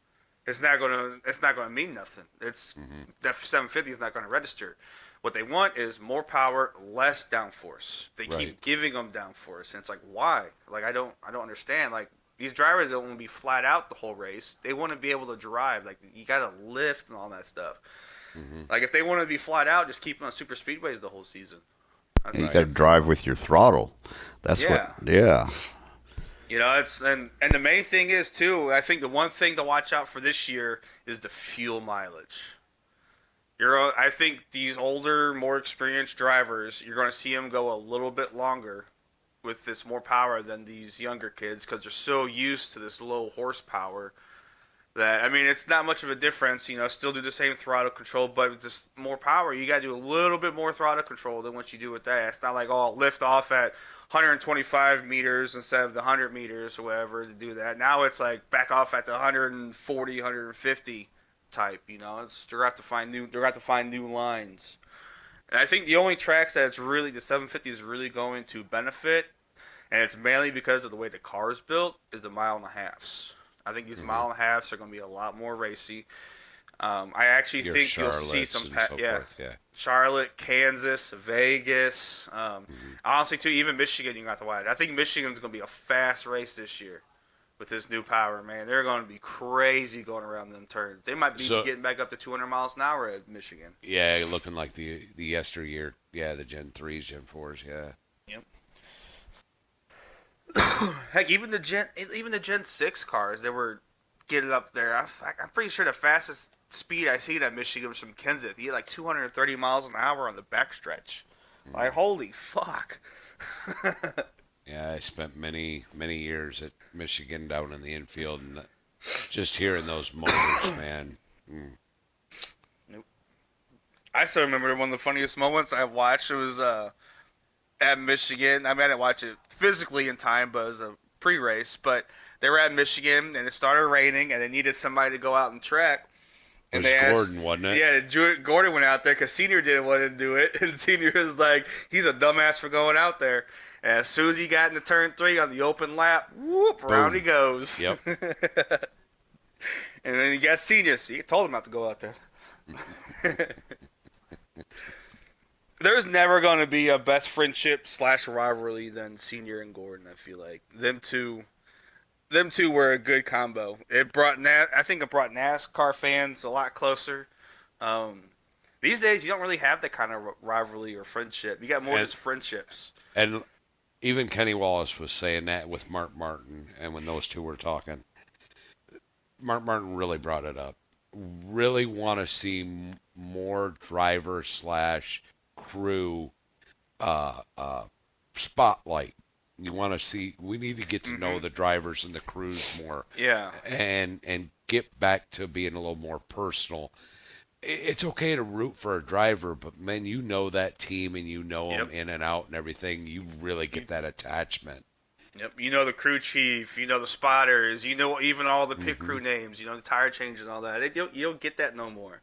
it's not going to mean nothing. That 750 is not going to register. What they want is more power, less downforce. They keep giving them downforce, and it's like, why? Like I don't understand. Like these drivers don't want to be flat out the whole race. They want to be able to drive. Like you got to lift and all that stuff. Like if they want to be flat out, just keep them on super speedways the whole season. And you got to drive with your throttle. That's Yeah. It's and the main thing is too. I think the one thing to watch out for this year is the fuel mileage. I think these older, more experienced drivers, you're going to see them go a little bit longer with this more power than these younger kids because they're so used to this low horsepower. That, I mean, it's not much of a difference, still do the same throttle control, but with just more power, you got to do a little bit more throttle control than what you do with that. It's not like, lift off at 125 meters instead of the 100 meters or whatever to do that. Now it's like back off at the 140, 150 type, they're going to have to find new lines. And I think the only tracks that it's really, the 750 is really going to benefit, and it's mainly because of the way the car is built, is the mile and a halves. I think these mile and a halves are going to be a lot more racy. I actually think you'll see some, Charlotte, Kansas, Vegas. Honestly, too, even Michigan, you got to watch. I think Michigan's going to be a fast race this year with this new power, man. They're going to be crazy going around them turns. They might be getting back up to 200 miles an hour at Michigan. Yeah, looking like the yesteryear, the Gen 3s, Gen 4s, yeah. Yep. Heck, even the Gen 6 cars, they were getting up there. I'm pretty sure the fastest speed I seen at Michigan was from Kenseth. He had like 230 miles an hour on the backstretch. Like, holy fuck. Yeah, I spent many years at Michigan down in the infield, and just hearing those motors, man. Nope. I still remember one of the funniest moments I watched. It was at Michigan. I mean, I didn't watch it physically in time, but it was a pre-race. But they were at Michigan, and it started raining, and they needed somebody to go out and track. And it was Gordon, wasn't it? Yeah, Gordon went out there because Senior didn't want to do it. And Senior was like, he's a dumbass for going out there. And as soon as he got into turn 3 on the open lap, whoop, around he goes. Yep. And then he got Senior, so he told him not to go out there. There's never going to be a best friendship / rivalry than Senior and Gordon. I feel like them two were a good combo. I think it brought NASCAR fans a lot closer. Um, these days, you don't really have that kind of rivalry or friendship. You got more And just friendships. and even Kenny Wallace was saying that with Mark Martin, and when those two were talking, Mark Martin really brought it up. Really want to see more driver slash crew spotlight. You want to see. We need to get to know the drivers and the crews more, Yeah. and get back to being a little more personal. It's okay to root for a driver, but man, you know that team and you know them in and out and everything. You really get that attachment. Yep. You know the crew chief. You know the spotters. You know even all the pit crew names. You know the tire changes and all that. You don't get that no more.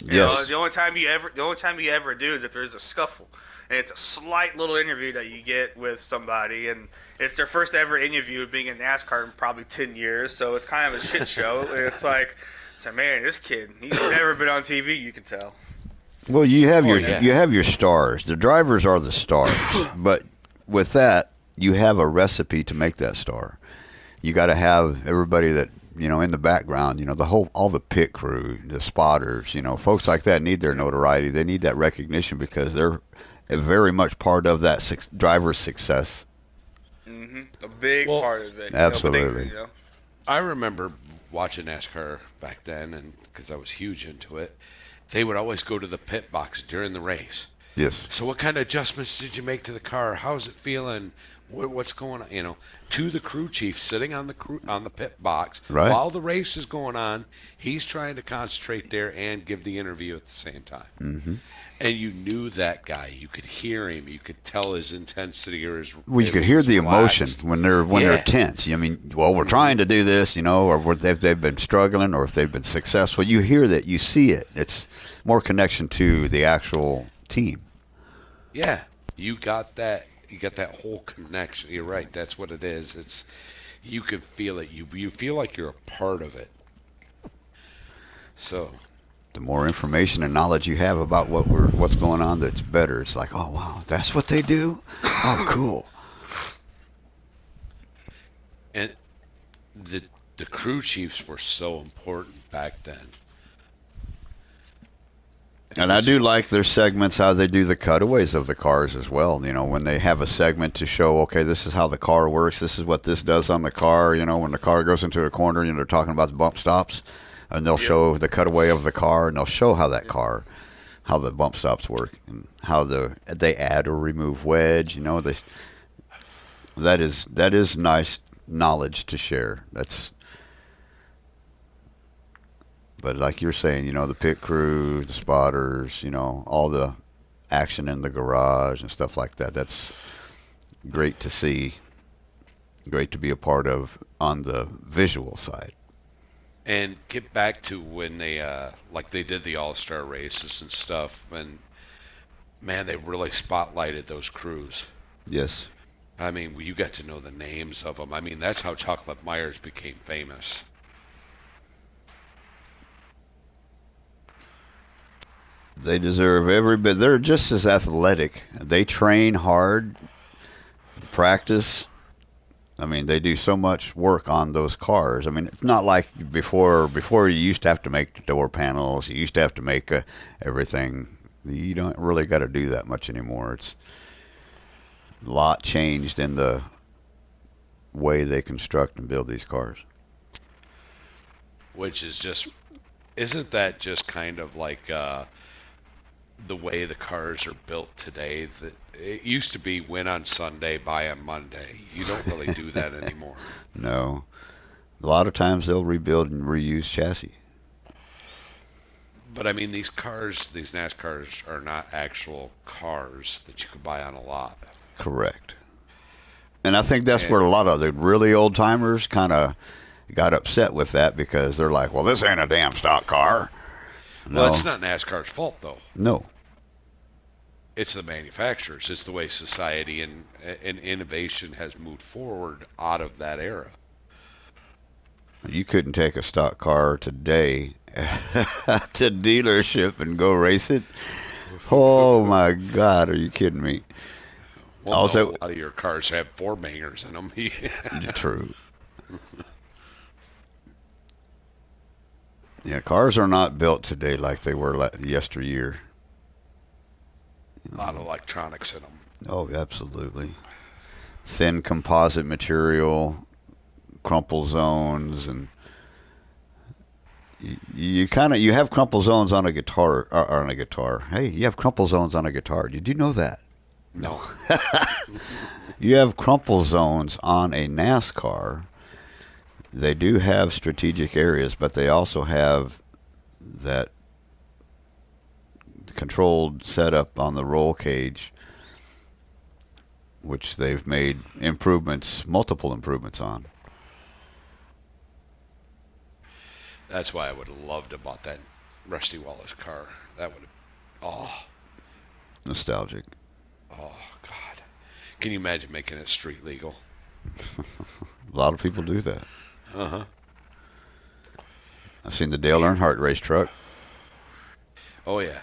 You know, Yes. the only time you ever do is if there's a scuffle, and it's a slight little interview that you get with somebody, and it's their first ever interview of being in NASCAR in probably 10 years, so it's kind of a shit show. And it's like, man, this kid, he's never been on TV. You can tell. Well, you have yeah. you have your stars. The drivers are the stars, but with that, you have a recipe to make that star. You got to have everybody that in the background. All the pit crew, the spotters. Folks like that need their notoriety. They need that recognition because they're very much part of that driver's success. A big Well, part of it. Absolutely. I remember watching NASCAR back then, and because I was huge into it, they would always go to the pit box during the race. Yes. So what kind of adjustments did you make to the car? How's it feeling? What's going on? To the crew chief sitting on the pit box Right. while the race is going on. He's trying to concentrate there and give the interview at the same time. Mm-hmm. And you knew that guy. You could hear him. You could tell his intensity or his. Well, you could hear the emotion when they're Yeah. tense. I mean, well, we're trying to do this, or they've been struggling, or if they've been successful. You hear that, you see it. It's more connection to the actual team. Yeah, you got that. You got that whole connection. You're right. That's what it is. You can feel it. You feel like you're a part of it. So The more information and knowledge you have about what's going on, that's better. It's like, oh wow, that's what they do. Oh, cool. and the crew chiefs were so important back then. And I do like their segments, how they do the cutaways of the cars as well. When they have a segment to show, okay, this is how the car works. This is what this does on the car. When the car goes into a corner, they're talking about the bump stops, and they'll show the cutaway of the car, and they'll show how how the bump stops work, and how they add or remove wedge. That is nice knowledge to share. But like you're saying, the pit crew, the spotters, all the action in the garage and stuff like that. That's great to see, great to be a part of on the visual side. And get back to when they they did the All-Star races and stuff, and man, they really spotlighted those crews. Yes. I mean, you got to know the names of them. I mean, that's how Chocolate Myers became famous. They deserve every bit. They're just as athletic. They train hard, practice. I mean, they do so much work on those cars. I mean, it's not like before. Before you used to have to make the door panels. You used to have to make everything. You don't really got to do that much anymore. It's a lot changed in the way they construct and build these cars. Which is isn't that just kind of like the way the cars are built today? That it used to be win on Sunday, buy on Monday. You don't really do that anymore. No. A lot of times they'll rebuild and reuse chassis. But I mean, these NASCARs are not actual cars that you could buy on a lot. Correct. And I think that's where a lot of the really old timers kind of got upset with that, because they're like, well, this ain't a damn stock car. No. Well, it's not NASCAR's fault, though. No. It's the manufacturers. It's the way society and innovation has moved forward out of that era. You couldn't take a stock car today to dealership and go race it. Oh my God, are you kidding me? Well, no, a Also, lot of your cars have four bangers in them. true. Yeah, cars are not built today like they were yesteryear. A lot of electronics in them. Oh, absolutely. Thin composite material, crumple zones, and you have crumple zones on a guitar or on a guitar. Hey, you have crumple zones on a guitar. Did you know that? No. You have crumple zones on a NASCAR. They do have strategic areas, but they also have that controlled setup on the roll cage, which they've made multiple improvements on. That's why I would have loved to bought that Rusty Wallace car. That would have. Oh, Nostalgic. oh, God. Can you imagine making it street legal? A lot of people do that. Uh huh. I've seen the Dale Earnhardt race truck. Oh yeah.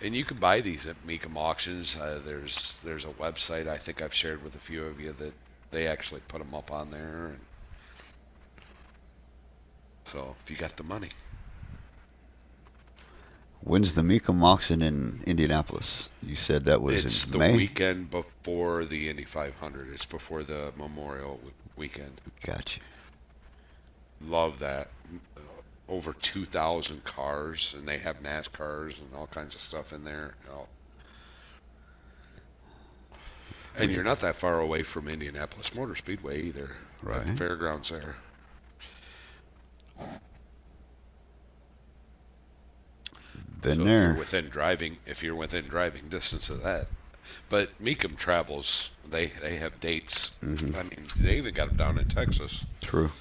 And you can buy these at Mecum auctions. There's a website I think I've shared with a few of you that they actually put them up on there. And so if you got the money, When's the Mecum auction in Indianapolis? You said that was it's in the May? weekend before the Indy 500. It's before the Memorial weekend. Gotcha. Love that. Over 2,000 cars, and they have NASCARs and all kinds of stuff in there. Oh. And you're not that far away from Indianapolis Motor Speedway either. Right. At the fairgrounds there. Been So there. if you're within driving distance of that. But Mecum travels. They have dates. Mhm. I mean, they even got them down in Texas. True.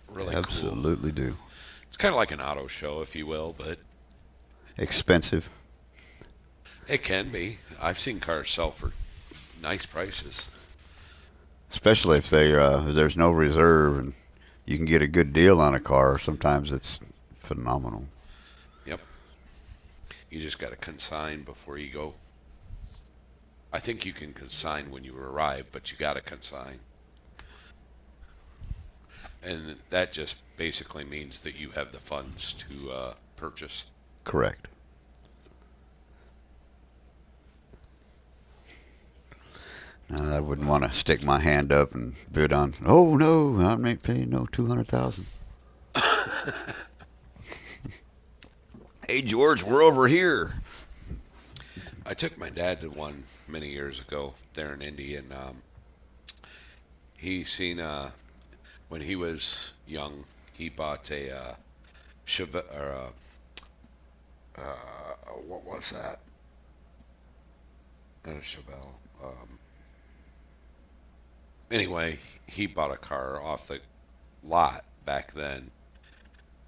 Really cool. Absolutely do. It's kind of like an auto show, if you will, but Expensive. it can be. I've seen cars sell for nice prices. Especially if there's no reserve and you can get a good deal on a car. Sometimes it's phenomenal. Yep. You just got to consign before you go. I think you can consign when you arrive, but you got to consign. And that just basically means that you have the funds to purchase. Correct. I wouldn't want to stick my hand up and bid on. Oh no, I ain't paying no 200,000. Hey George, we're over here. I took my dad to one many years ago there in Indy, and he seen when he was young, he bought a Chevelle, or what was that? Not a Chevelle. Anyway, he bought a car off the lot back then,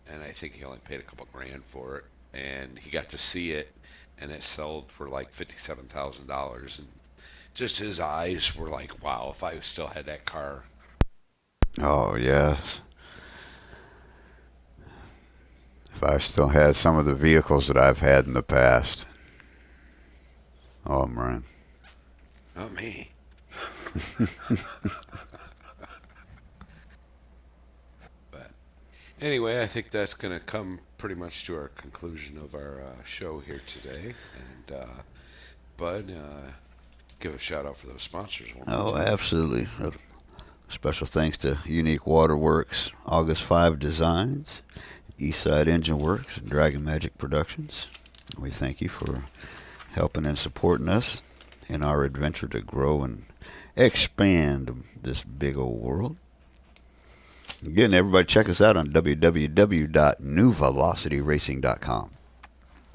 and I think he only paid a couple grand for it. And he got to see it, and it sold for like $57,000. And just his eyes were like, "Wow! If I still had that car." Oh yes. If I still had some of the vehicles that I've had in the past. Oh man. Not me. But anyway, I think that's going to come pretty much to our conclusion of our show here today. And Bud, give a shout out for those sponsors. Oh, absolutely. Special thanks to Unique Waterworks, August 5 Designs, Eastside Engine Works, and Dragon Magic Productions. We thank you for helping and supporting us in our adventure to grow and expand this big old world. Again, everybody check us out on www.newvelocityracing.com.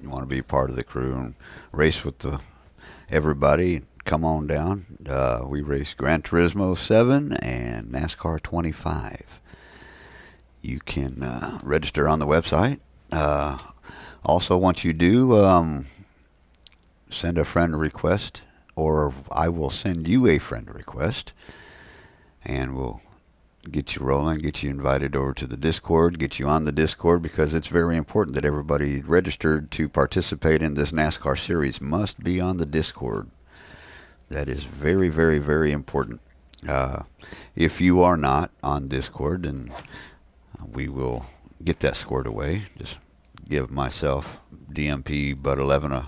You want to be part of the crew and race with everybody, come on down. We race Gran Turismo 7 and NASCAR 25. You can register on the website. Also, once you do, send a friend request, or I will send you a friend request, and we'll get you rolling, get you invited over to the Discord, get you on the Discord, because it's very important that everybody registered to participate in this NASCAR series must be on the Discord. That is very, very, very important. Uh, if you are not on Discord, then we will get that squared away. Just give myself, DMP Bud 11,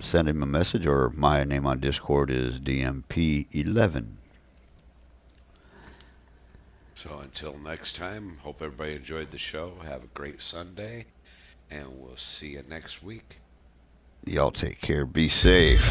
send him a message, or my name on Discord is DMP 11. So until next time, hope everybody enjoyed the show. Have a great Sunday, and we'll see you next week. Y'all take care. Be safe.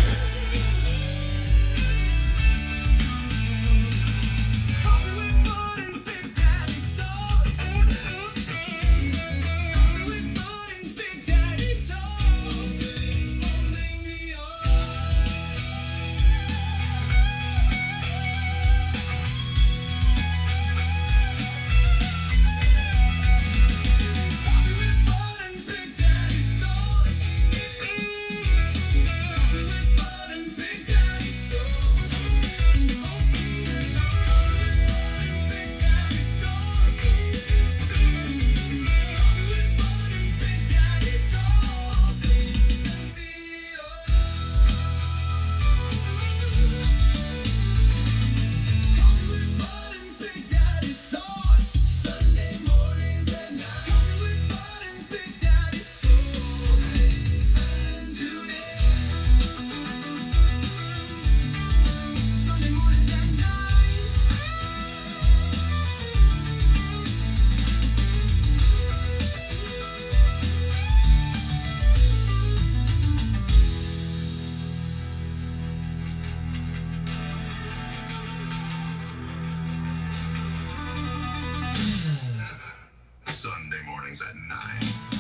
Sunday mornings at 9.